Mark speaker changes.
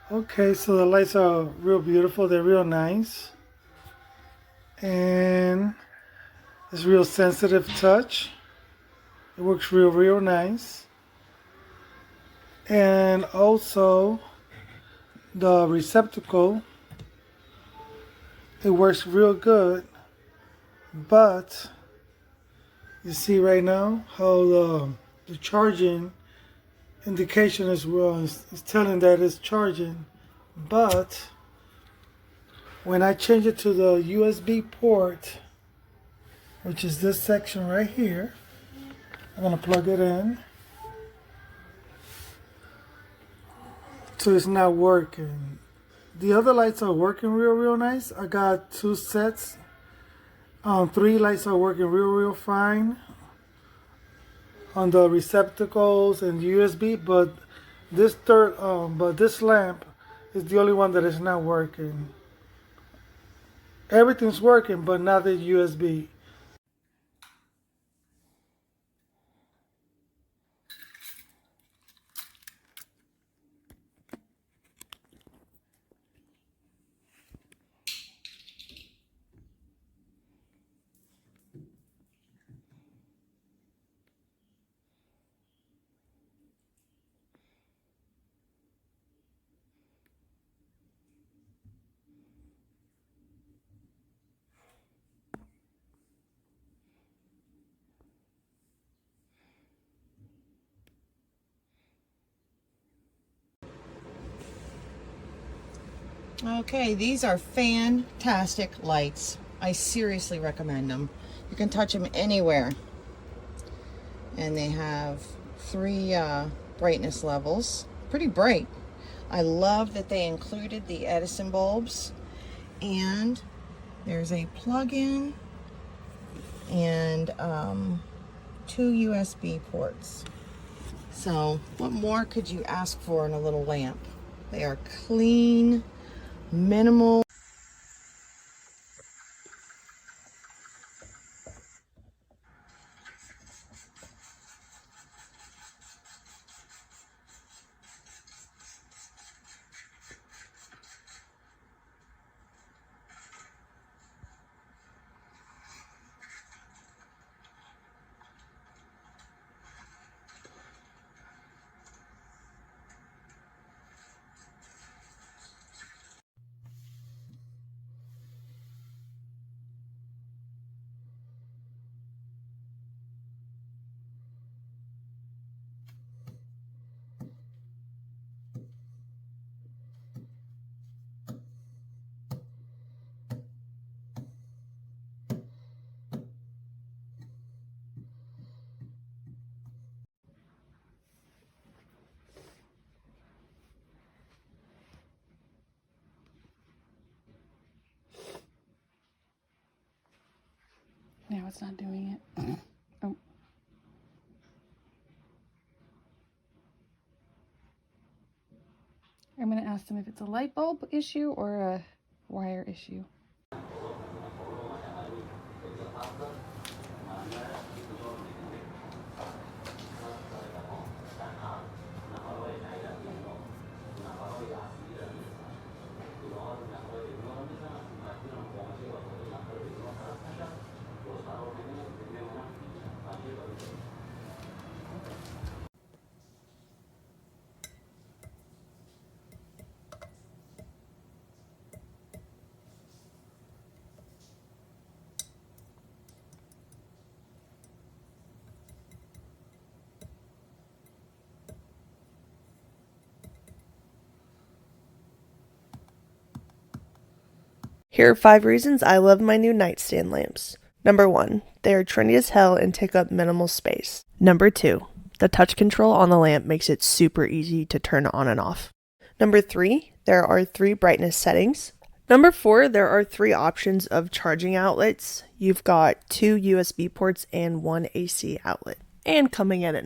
Speaker 1: Okay, so the lights are real beautiful. They're real nice. And it's real sensitive touch. It works real nice. And also the receptacle, it works real good. But you see right now how the charging indication is telling that it's charging. But when I change it to the USB port, which is this section right here, I'm gonna plug it in. So it's not working. The other lights are working real nice. I got two sets. Three lights are working real fine on the receptacles and USB, but this lamp is the only one that is not working. Everything's working, but not the USB.
Speaker 2: Okay, these are fantastic lights. I seriously recommend them. You can touch them anywhere. And they have three brightness levels. Pretty bright. I love that they included the Edison bulbs. And there's a plug-in and two USB ports. So what more could you ask for in a little lamp? They are clean, minimal.
Speaker 3: Now it's not doing it. Oh. I'm going to ask them if it's a light bulb issue or a wire issue.
Speaker 4: Here are 5 reasons I love my new nightstand lamps. Number 1, they are trendy as hell and take up minimal space. Number 2, the touch control on the lamp makes it super easy to turn on and off. Number 3, there are 3 brightness settings. Number 4, there are 3 options of charging outlets. You've got 2 USB ports and 1 AC outlet. And coming in at